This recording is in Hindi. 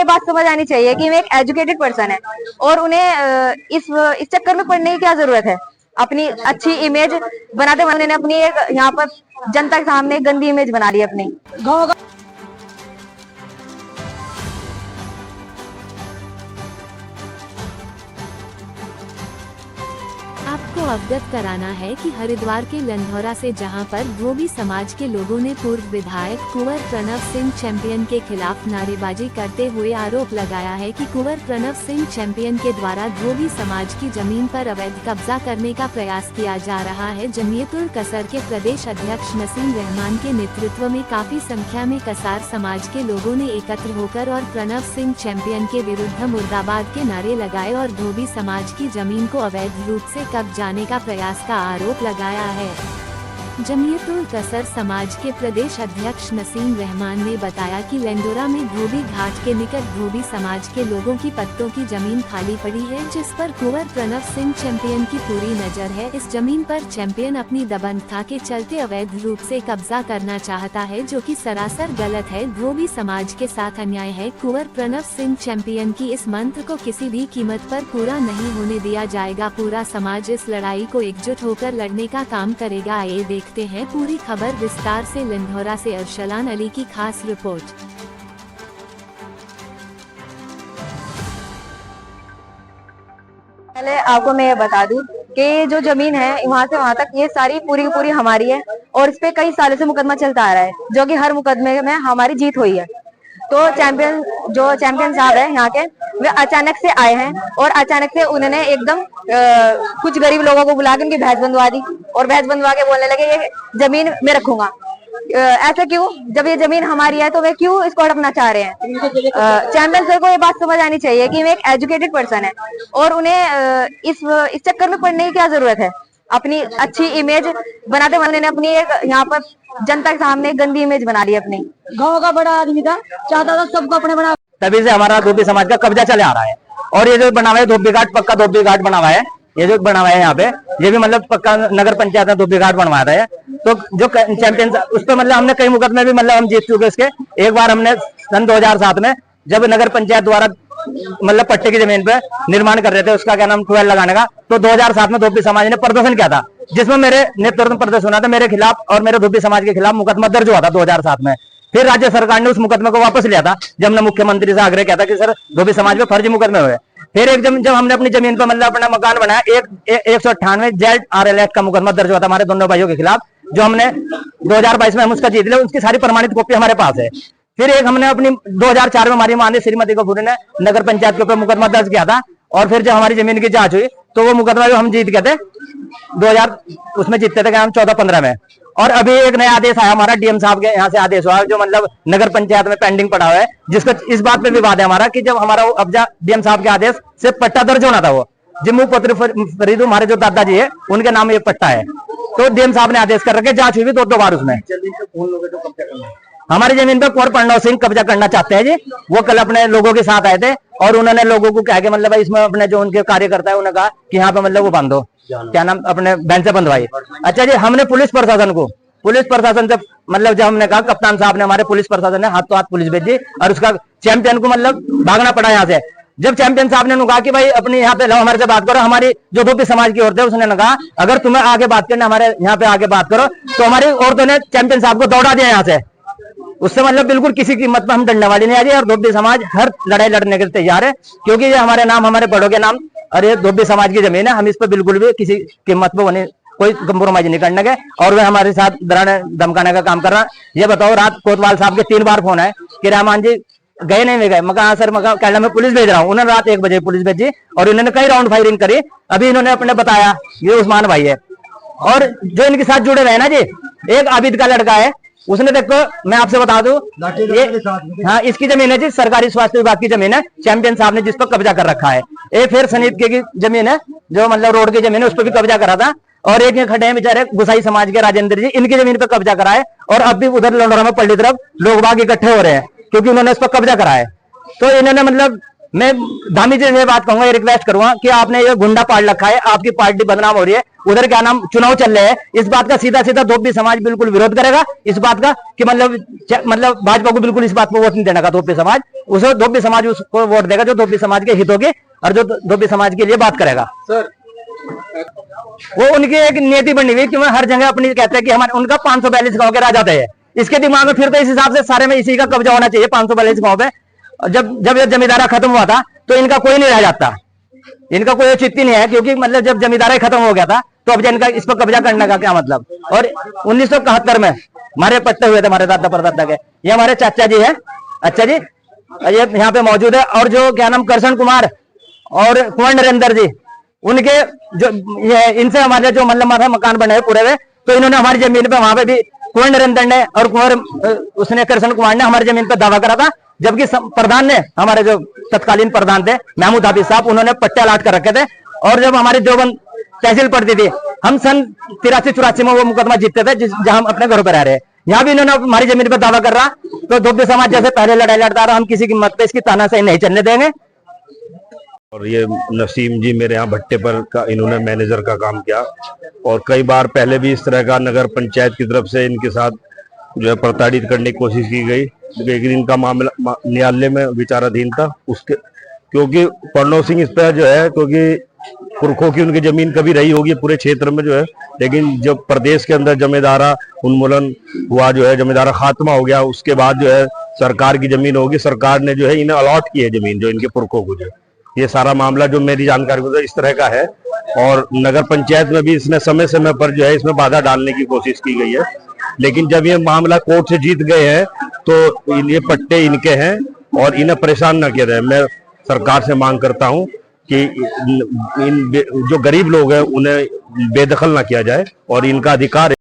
बात समझ आनी चाहिए कि मैं एक एजुकेटेड पर्सन है और उन्हें इस चक्कर में पड़ने की क्या जरूरत है। अपनी अच्छी इमेज बनाते बनाते अपनी एक यहाँ पर जनता के सामने गंदी इमेज बना ली अपनी। आपको अवगत कराना है कि हरिद्वार के लंढौरा से जहां पर धोबी समाज के लोगों ने पूर्व विधायक कुंवर प्रणव सिंह चैंपियन के खिलाफ नारेबाजी करते हुए आरोप लगाया है कि कुंवर प्रणव सिंह चैंपियन के द्वारा धोबी समाज की जमीन पर अवैध कब्जा करने का प्रयास किया जा रहा है। जमीयतुल कसर के प्रदेश अध्यक्ष नसीम रहमान के नेतृत्व में काफी संख्या में कसार समाज के लोगों ने एकत्र होकर और प्रणव सिंह चैंपियन के विरुद्ध मुर्दाबाद के नारे लगाए और धोबी समाज की जमीन को अवैध रूप से जाने का प्रयास का आरोप लगाया है। जमीयतुल कसर समाज के प्रदेश अध्यक्ष नसीम रहमान ने बताया कि लंढौरा में धोबी घाट के निकट धोबी समाज के लोगों की पत्तों की जमीन खाली पड़ी है, जिस पर कुंवर प्रणव सिंह चैंपियन की पूरी नजर है। इस जमीन पर चैंपियन अपनी दबंगता के चलते अवैध रूप से कब्जा करना चाहता है, जो कि सरासर गलत है। धोबी समाज के साथ अन्याय है। कुंवर प्रणव सिंह चैंपियन की इस मंत्र को किसी भी कीमत पर पूरा नहीं होने दिया जाएगा। पूरा समाज इस लड़ाई को एकजुट होकर लड़ने का काम करेगा। आइए देखते हैं पूरी खबर विस्तार से। लंढौरा से अरशलान अली की खास रिपोर्ट। पहले आपको मैं ये बता दूं कि जो जमीन है वहां से वहां तक ये सारी पूरी की पूरी हमारी है और इस पे कई सालों से मुकदमा चलता आ रहा है, जो कि हर मुकदमे में हमारी जीत हुई है। तो चैंपियन साहब है यहाँ के, वे अचानक से आए हैं और अचानक से उन्होंने एकदम कुछ गरीब लोगों को बुला के उनकी भैंस बंधवा दी और भैंस बंधवा के बोलने लगे ये जमीन मैं रखूंगा। ऐसा क्यों? जब ये जमीन हमारी है तो वे क्यों इसको हड़पना चाह रहे हैं? चैंपियन सर को ये बात समझ आनी चाहिए कि मैं एक एजुकेटेड पर्सन है और उन्हें इस चक्कर में पड़ने की क्या जरूरत है। अपनी अच्छी इमेज बनाते बनाते अपनी एक यहाँ पर जनता के सामने गंदी इमेज बना ली अपनी। गांव का बड़ा आदमी था, चाहता था सबको अपने बना। तभी से हमारा धोबी समाज का कब्जा चले आ रहा है और ये जो बना हुआ है धोबी घाट, पक्का धोबी घाट बना हुआ है। ये जो बना हुआ है यहाँ पे, ये भी मतलब पक्का नगर पंचायत ने धोबी घाट बनवाया था। तो जो चैंपियन उस पर मतलब हमने कई मुकदमे भी मतलब हम जीत चुके इसके। एक बार हमने सन 2007 में जब नगर पंचायत द्वारा मतलब पट्टे की जमीन पे निर्माण कर रहे थे, उसका क्या नाम 12 लगाने का, तो 2007 में धोबी समाज ने प्रदर्शन किया था, जिसमें मेरे नेतृत्व में प्रदर्शन हुआ था। मेरे खिलाफ और मेरे धोबी समाज के खिलाफ मुकदमा दर्ज हुआ था 2007 में। फिर राज्य सरकार ने उस मुकदमे को वापस लिया था, जब हमने मुख्यमंत्री से आग्रह किया था कि सर धोबी समाज में फर्जी मुकदमे हुए। फिर एक जब हमने अपनी जमीन पर मतलब अपना मकान बनाया, 198 ZRL एक्ट का मुकदमा दर्ज हुआ था हमारे दोनों भाइयों के खिलाफ, जो हमने 2022 में हम उसका जीत लिया। उसकी सारी प्रमाणित कॉपी हमारे पास है। फिर एक हमने अपनी 2004 में हमारी मां श्रीमती कपूर ने नगर पंचायत के ऊपर मुकदमा दर्ज किया था और फिर जब हमारी जमीन की जांच हुई तो वो मुकदमा जो हम जीत गए थे 2000 उसमें जीतते थे हम 14-15 में। और अभी एक नया आदेश आया हमारा डीएम साहब के यहाँ से आदेश हुआ, जो मतलब नगर पंचायत में पेंडिंग पड़ा हुआ है, जिसको इस बात पे विवाद है हमारा कि जब हमारा अब्जा डीएम साहब के आदेश से पट्टा दर्ज होना था, वो जिम्मू पत्र फरीदू हमारे जो दादाजी है उनके नाम ये पट्टा है, तो डीएम साहब ने आदेश कर रखे, जांच हुई 2 बार उसमें। हमारी जमीन पे कुंवर प्रणव सिंह कब्जा करना चाहते हैं जी। वो कल अपने लोगों के साथ आए थे और उन्होंने लोगों को कहा कि मतलब इसमें अपने जो उनके कार्यकर्ता है उन्होंने कहा कि यहाँ पे मतलब वो बांधो, क्या नाम अपने बैंक से बंधवाई। अच्छा जी, हमने पुलिस प्रशासन से मतलब जब हमने कहा, कप्तान साहब ने हमारे पुलिस प्रशासन ने हाथों हाथ पुलिस भेजी और उसका चैंपियन को मतलब भागना पड़ा यहाँ से। जब चैंपियन साहब ने कहा कि भाई अपने यहाँ पे लो, हमारे से बात करो, हमारी जो धोबी समाज की औरतें उसने कहा अगर तुम्हें आगे बात करना हमारे यहाँ पे आगे बात करो, तो हमारी औरतों ने चैंपियन साहब को दौड़ा दिया यहाँ से। उससे मतलब बिल्कुल किसी कीमत पर हम डरने वाली नहीं है और धोबी समाज हर लड़ाई लड़ने के लिए तैयार है, क्योंकि ये हमारे नाम, हमारे बड़ों के नाम और ये धोबी समाज की जमीन है। हम इस पर बिल्कुल भी किसी कीमत पर कोई कंप्रोमाइज नहीं करने के और वे हमारे साथ डराने धमकाने का काम कर रहा है। ये बताओ, रात कोतवाल साहब के 3 बार फोन आए कि रहमान जी गए नहीं गए। मैं कहा सर, मैं कहना मैं पुलिस भेज रहा हूँ। उन्होंने रात 1 बजे पुलिस भेजी और इन्होंने कई राउंड फायरिंग करी। अभी इन्होंने अपने बताया ये उस्मान भाई है और जो इनके साथ जुड़े रहे ना जी, एक आबिद का लड़का है, उसने देखो मैं आपसे बता दूं, ये हाँ इसकी जमीन है जी, सरकारी स्वास्थ्य विभाग की जमीन है, चैंपियन साहब ने जिस पर कब्जा कर रखा है। ये फिर सनीत के की जमीन है, जो मतलब रोड की जमीन है, उस पर भी कब्जा करा था। और एक ये खड़े हैं बेचारे गुसाई समाज के राजेंद्र जी, इनकी जमीन पर कब्जा करा है और अब भी उधर लंढौरा में पल्ली तरफ लोग बाग इकट्ठे हो रहे हैं क्योंकि उन्होंने इस पर कब्जा करा है। तो इन्होंने मतलब मैं धामी जी से बात कहूंगा, रिक्वेस्ट करूंगा कि आपने ये गुंडा पाल रखा है, आपकी पार्टी बदनाम हो रही है, उधर क्या नाम चुनाव चल रहे हैं, इस बात का सीधा सीधा धोबी समाज बिल्कुल विरोध करेगा इस बात का कि मतलब भाजपा को बिल्कुल इस बात पर वोट नहीं देने का धोबी समाज, उसे धोबी समाज उसको वोट देगा जो धोबी समाज के हितों के और जो धोबी समाज के लिए बात करेगा। सर वो उनकी एक नीति बनी हुई कि वो हर जगह अपनी कहते हैं कि हमारे उनका 542 गांव के राजा है, इसके दिमाग में फिर तो इस हिसाब से सारे में इसी का कब्जा होना चाहिए 542 गांव पे। जब ये जमींदारा खत्म हुआ था तो इनका कोई नहीं रह जाता, इनका कोई औचित्य नहीं है, क्योंकि मतलब जब जमींदारा खत्म हो गया था तो अब इनका इस पर कब्जा करने का क्या मतलब। और 1971 में हमारे पट्टे हुए थे हमारे दादा परदादा के, ये हमारे चाचा जी है, अच्छा जी ये यहाँ पे मौजूद है, और जो क्या नाम कृष्ण कुमार और कुंवर नरेंद्र जी, उनके जो इनसे हमारे जो मतलब मकान बने हैं पूरे हुए, तो इन्होंने हमारी जमीन पे वहां पे भी कुंवर नरेंद्र ने और कुंवर उसने कृष्ण कुमार ने हमारी जमीन पे दावा करा था, जबकि प्रधान ने हमारे जो तत्कालीन प्रधान थे महमूद हाफिज साहब, उन्होंने पट्टे लाट कर रखे थे। और जब हमारी देवबंद तहसील पड़ती थी, हम सन 83-84 में वो मुकदमा जीतते थे जहां हम अपने घरों पर रह रहे हैं, यहाँ भी इन्होंने हमारी जमीन पर दावा कर रहा, तो धोबी समाज जैसे पहले लड़ाई लड़ता रहा, हम किसी की मत पे इसकी तानाशाही नहीं चलने देंगे। और ये नसीम जी मेरे यहाँ भट्टे पर का इन्होंने मैनेजर का काम किया, और कई बार पहले भी इस तरह का नगर पंचायत की तरफ से इनके साथ जो है प्रताड़ित करने की कोशिश की गई, लेकिन इनका मामला न्यायालय में विचाराधीन था। उसके क्योंकि प्रणव सिंह इस पर जो है, क्योंकि पुरखों की उनकी जमीन कभी रही होगी पूरे क्षेत्र में जो है, लेकिन जब प्रदेश के अंदर जमींदारा उन्मूलन हुआ, जो है जमींदारा खात्मा हो गया, उसके बाद जो है सरकार की जमीन होगी, सरकार ने जो है इन्हें अलॉट की है जमीन, जो इनके पुरखों को जो ये सारा मामला जो मेरी जानकारी में इस तरह का है। और नगर पंचायत में भी इसने समय समय पर जो है इसमें बाधा डालने की कोशिश की गई है, लेकिन जब ये मामला कोर्ट से जीत गए हैं तो ये पट्टे इनके हैं और इन्हें परेशान न किया जाए। मैं सरकार से मांग करता हूं कि इन जो गरीब लोग हैं उन्हें बेदखल ना किया जाए और इनका अधिकार